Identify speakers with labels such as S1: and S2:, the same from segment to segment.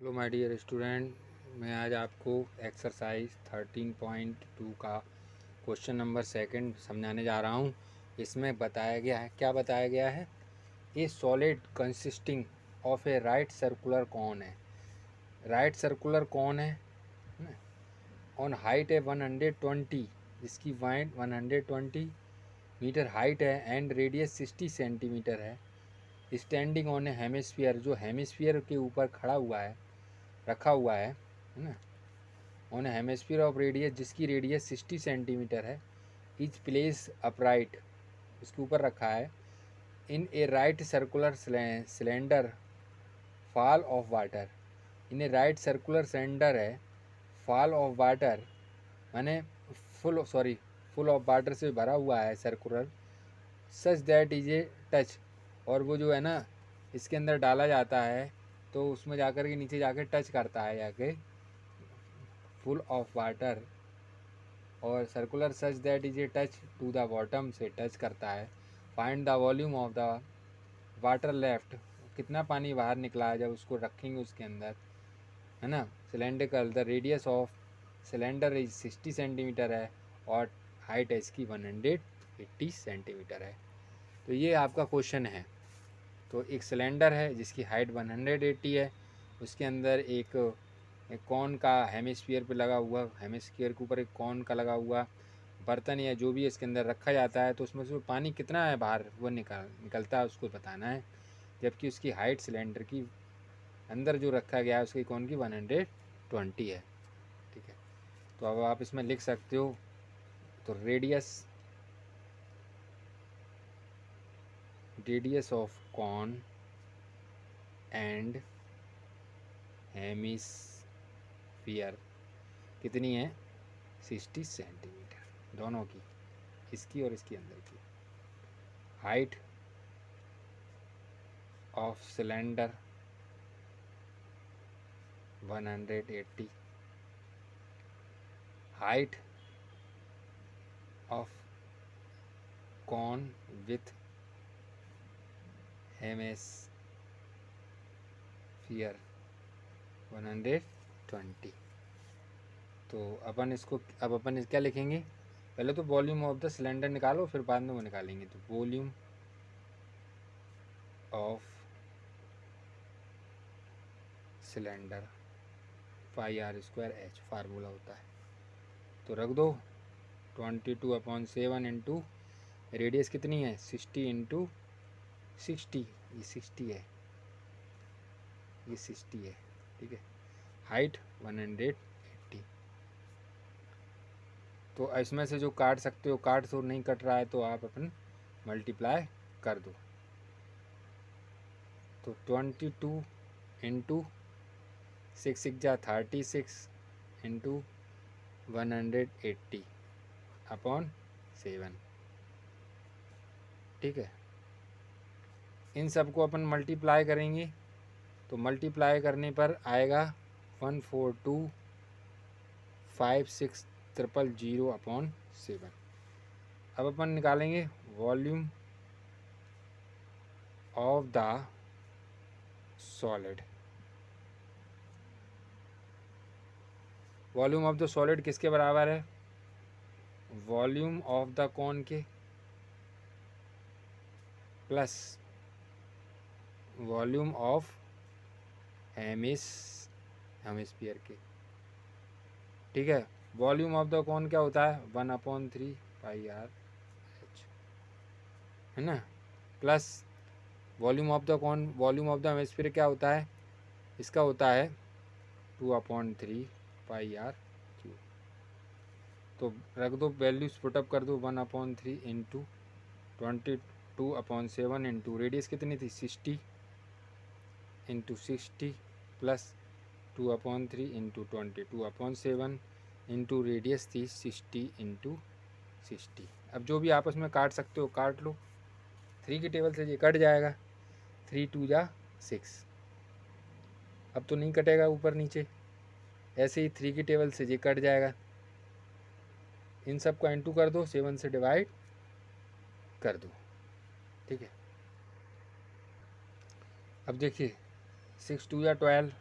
S1: Hello my dear student, मैं आज आपको एक्सरसाइज 13.2 का क्वेश्चन नंबर सेकंड समझाने जा रहा हूँ। इसमें बताया गया है, क्या बताया गया है, ए solid consisting of A right circular कौन है। राइट सर्कुलर कौन है ऑन हाइट है 120, जिसकी वाइड 120 मीटर हाइट है एंड रेडियस 60 सेंटीमीटर है। स्टैंडिंग ऑन ए हेमिस्फीयर, जो हेमिस्फीयर के ऊपर खड़ा हुआ है, रखा हुआ है ना, ऑन हेमिस्फीयर ऑफ रेडियस, जिसकी रेडियस 60 सेंटीमीटर है, इज प्लेस अपराइट, उसके ऊपर रखा है, in a right circular cylinder full of water. In a right circular cylinder है, फॉल ऑफ वाटर माने फुल ऑफ वाटर से भरा हुआ है circular, such that is a touch, और वो जो है ना इसके अंदर डाला जाता है तो उसमें जाकर के नीचे जाकर टच करता है, जाके फुल ऑफ वाटर और circular such that is a touch to the bottom, से टच करता है। Find the volume of the water left, कितना पानी बाहर निकला है जब उसको रखेंगे उसके अंदर, है ना। Cylindrical, the radius of cylinder is 60 centimetre है और हाइट है इसकी 180 सेंटीमीटर है। तो ये आपका क्वेश्चन है। तो एक सिलेंडर है जिसकी हाइट 180 है, उसके अंदर एक कॉन का हेमिस्फीयर पे लगा हुआ, हेमिस्फीयर के ऊपर एक कॉन का लगा हुआ बर्तन या जो भी इसके अंदर रखा जाता है, तो उसमें से पानी कितना है बाहर वो निकलता है, उसको बताना है। जबकि उसकी हाइट सिलेंडर की अंदर जो रखा गया है उसकी कॉन की 120 है। ठीक है, तो अब आप इसमें लिख सकते हो, तो radius of cone and hemisphere कितनी है, 60 सेंटीमीटर, दोनों की, इसकी और इसकी अंदर की। Height of cylinder 180, height of cone with hemisphere 120। तो अब अपन क्या लिखेंगे, पहले तो वॉल्यूम ऑफ द सिलेंडर निकालो, फिर बाद में वो निकालेंगे। तो volume of cylinder πr²h formula होता है, तो रख दो 22/7 इंटू रेडियस कितनी है 60 इंटू 60, ये 60 है, ये 60 है। ठीक है, हाइट 180। तो इसमें से जो काट सकते हो काट, तो नहीं कट रहा है तो आप अपन मल्टीप्लाई कर दो। तो 22 इंटू 6 6 जा 36 इंटू 180/7। ठीक है, इन सबको अपन मल्टीप्लाई करेंगे, तो मल्टीप्लाई करने पर आएगा 142,560,000/7। अब अपन निकालेंगे volume of the solid. Volume of the solid किसके बराबर है, वॉल्यूम ऑफ द कॉन के प्लस वॉल्यूम ऑफ हेमिस्फीयर के। ठीक है, वॉल्यूम ऑफ द कॉन क्या होता है 1/3πr/h, है ना, plus volume of the cone, volume of the hemisphere क्या होता है, इसका होता है 2/3πr3। तो रख दो वैल्यूज पुटअप कर दो, 1/3 इंटू 22/7 इंटू रेडियस कितनी थी 60 into 60 plus 2/3 into 22/7 into radius थी 60 इंटू 60। अब जो भी आपस में काट सकते हो काट लो, 3 की टेबल से ये कट जाएगा, 3 2 जा 6। अब तो नहीं कटेगा ऊपर नीचे, ऐसे ही 3 की टेबल से ये कट जाएगा, इन सब को इंटू कर दो, 7 से डिवाइड कर दो। ठीक है, अब देखिए 6 2 या 12,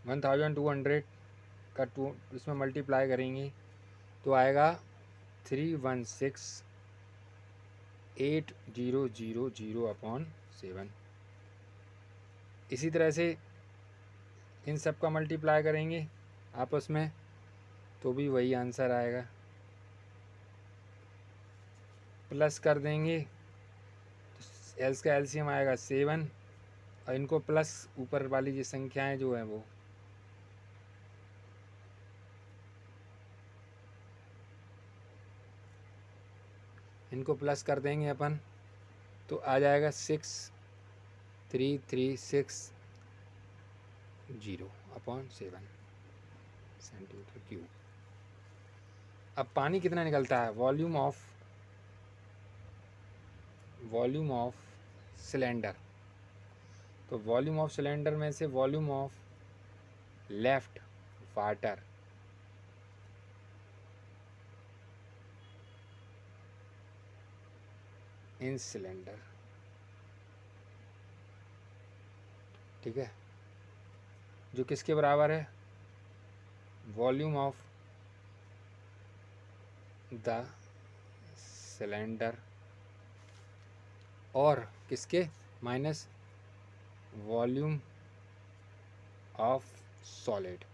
S1: 1200 का टू इसमें मल्टीप्लाई करेंगे तो आएगा 316,8000/7। इसी तरह से इन सब का मल्टीप्लाई करेंगे आपस में तो भी वही आंसर आएगा। प्लस कर देंगे तो एल्स का एलसीएम आएगा 7 और इनको प्लस ऊपर वाली जो संख्याएं जो हैं वो इनको प्लस कर देंगे अपन तो आ जाएगा 6330/7 सेंटीमीटर क्यूब। अब पानी कितना निकलता है? Volume of cylinder. तो वॉल्यूम ऑफ सिलेंडर में से volume of left water in cylinder, ठीक है, जो किसके बराबर है? वॉल्यूम ऑफ द सिलेंडर और किसके minus volume of solid.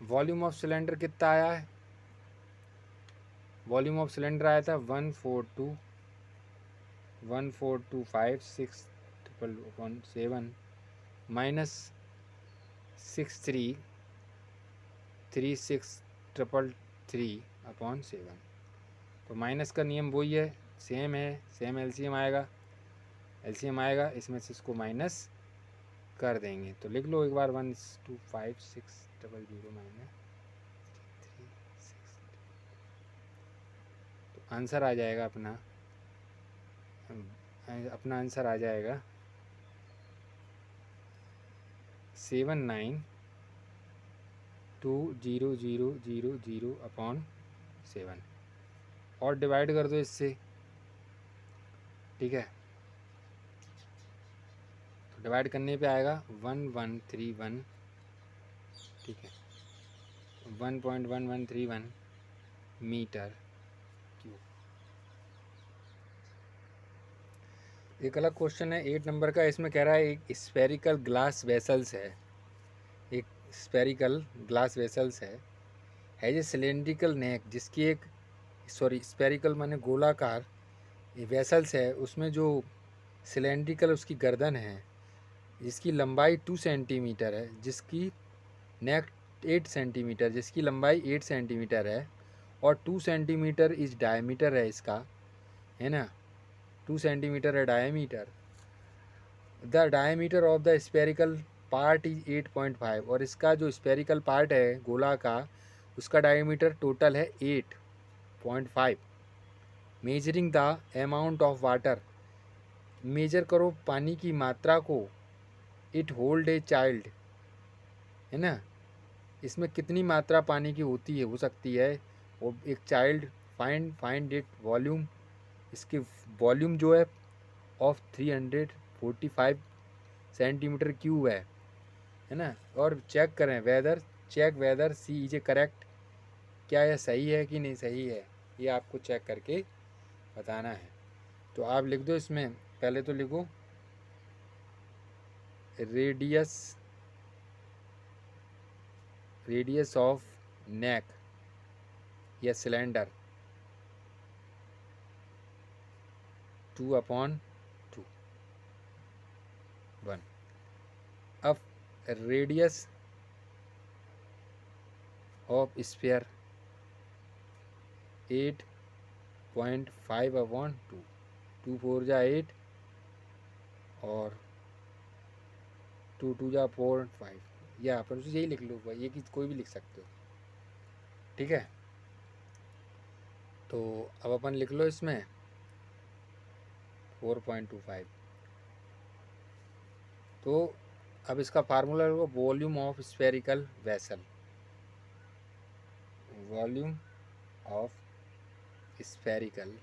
S1: Volume of cylinder कितना आया है? वॉल्यूम ऑफ सिलेंडर आया था 142,5,6,7 माइनस 63,36,333/7। तो माइनस का नियम वही है, सेम है, सेम एलसीएम आएगा, इसमें से इसको माइनस कर देंगे तो लिख लो एक बार 125,600 माइनस 336। तो आंसर आ जाएगा अपना आंसर आ जाएगा 79,20,000/7 और डिवाइड कर दो इससे, ठीक है। तो डिवाइड करने पे आएगा 1131, ठीक है, 1.1131 मीटर क्यूब। एक अलग क्वेश्चन है 8 नंबर का, इसमें कह रहा है एक स्फेरिकल ग्लास वेसल्स है, एक स्फेरिकल ग्लास वेसल्स है ए सिलेंड्रिकल नेक, जिसकी एक स्फेरिकल माने गोलाकार वेसल्स है, उसमें जो सिलेंड्रिकल उसकी गर्दन है, जिसकी लंबाई 2 सेंटीमीटर है, जिसकी नेक 8 सेंटीमीटर, जिसकी लंबाई 8 सेंटीमीटर है और 2 सेंटीमीटर इस डायमीटर है इसका, है ना, 2 सेंटीमीटर है diameter. The diameter of the spherical part is 8.5 और इसका जो स्फेरिकल पार्ट है गोला का उसका डायमीटर टोटल है 8.5। Measuring the amount of water, measure करो पानी की मात्रा को, इट होल्ड ए चाइल्ड, है ना, इसमें कितनी मात्रा पानी की हो सकती है, वो एक चाइल्ड, फाइंड इट वॉल्यूम, इसके वॉल्यूम जो है ऑफ 345 सेंटीमीटर क्यूब है ना। और चेक करें weather C is A correct, क्या यह सही है कि नहीं सही है, ये आपको चेक करके बताना है। तो आप लिख दो इसमें, पहले तो लिखो रेडियस ऑफ नेक या सिलेंडर 2/2 1। अब रेडियस ऑफ स्फीयर 8.5/2, 2 4 जा 8 और 2 2 जा 4.5, या आप यही लिख लो भाई, ये कि कोई भी लिख सकते हो, ठीक है। तो अब अपन लिख लो इसमें 4.25। तो अब इसका फार्मूला होगा volume of spherical vessel, volume of spherical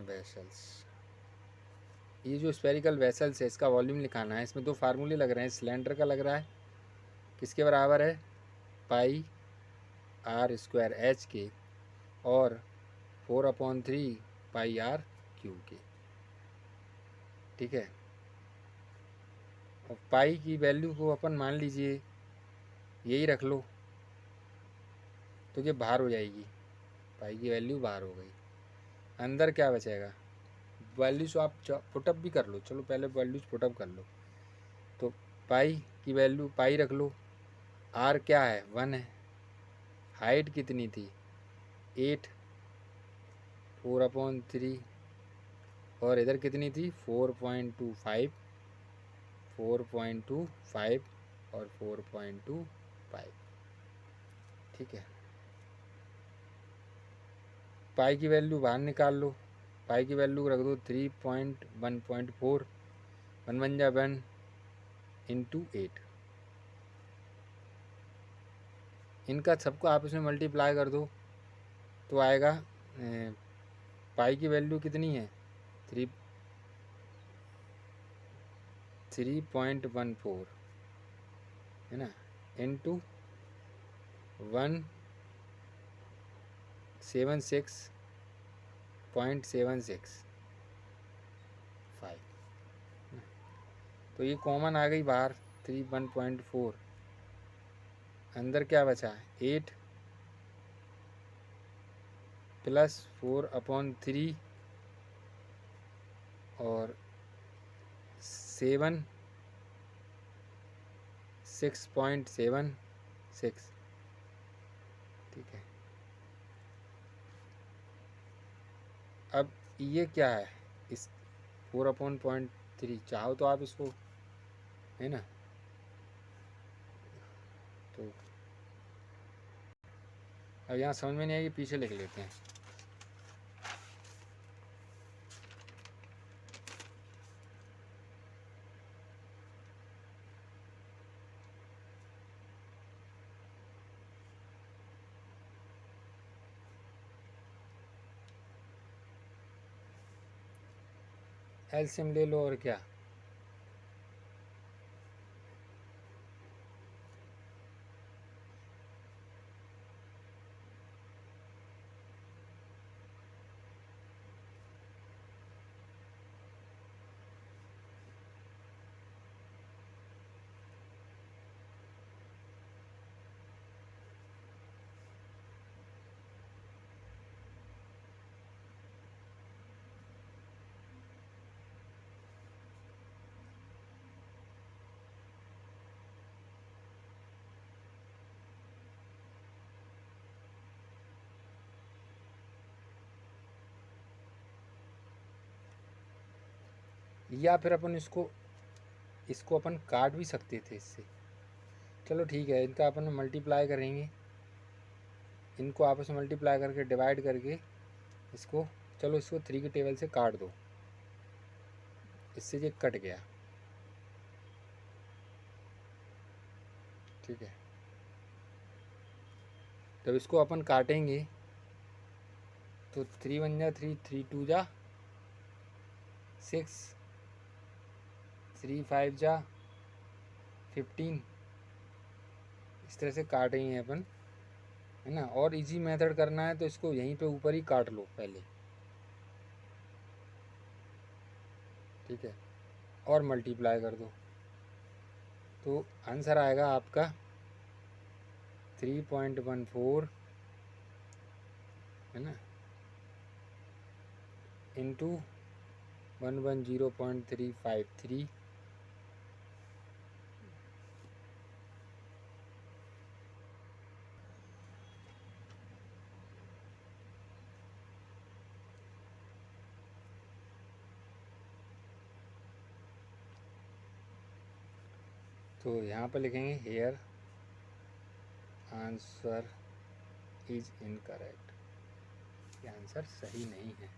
S1: vessels ये जो स्फेरिकल वेसल्स है इसका वॉल्यूम लिखाना है। इसमें दो फार्मूले लग रहे हैं। सिलेंडर का लग रहा है किसके बराबर है, पाई आर स्क्वायर एच के, और 4/3 पाई आर क्यू के। ठीक है, और पाई की वैल्यू को अपन मान लीजिए यही रख लो तो ये बाहर हो जाएगी, पाई की वैल्यू बाहर हो गई। अंदर क्या बचेगा, वैल्यूज आप पुटअप भी कर लो, चलो पहले वैल्यूज पुटअप कर लो। तो पाई की वैल्यू पाई रख लो, आर क्या है 1 है, हाइट कितनी थी 8, 4/3, और इधर कितनी थी 4.25, 4.25 और 4.25। ठीक है, पाई की वैल्यू बाहर निकाल लो, पाई की वैल्यू रख दो 3.1.4, 1 1 जा 1 इंटू 8। इनका सबको आपस में मल्टीप्लाई कर दो तो आएगा पाई की वैल्यू कितनी है 3.14 है ना, इंटू 176.765। तो ये कॉमन आ गई बाहर 3.1.4, अंदर क्या बचा 8 प्लस 4/3 और 6.76। ठीक है, अब ये क्या है, इस 4/3 चाहो तो आप इसको, है ना, तो अब यहाँ समझ में नहीं आएगी, पीछे लिख लेते हैं। एलसीएम ले लो और क्या, या फिर अपन इसको अपन काट भी सकते थे इससे। चलो ठीक है, इनका अपन मल्टीप्लाई करेंगे, इनको आपस में मल्टीप्लाई करके डिवाइड करके इसको, चलो इसको 3 के टेबल से काट दो, इससे ये कट गया। ठीक है, जब इसको अपन काटेंगे तो 3 1 जा 3, 3 2 जा 6, 3 5 जा 15, इस तरह से काटेंगे अपन, है ना। और इजी मेथड करना है तो इसको यहीं पे ऊपर ही काट लो पहले। ठीक है, और मल्टीप्लाई कर दो तो आंसर आएगा आपका 3.14, है ना, इंटू 110.353। तो यहाँ पर लिखेंगे हेयर आंसर इज इनकरेक्ट, ये आंसर सही नहीं है।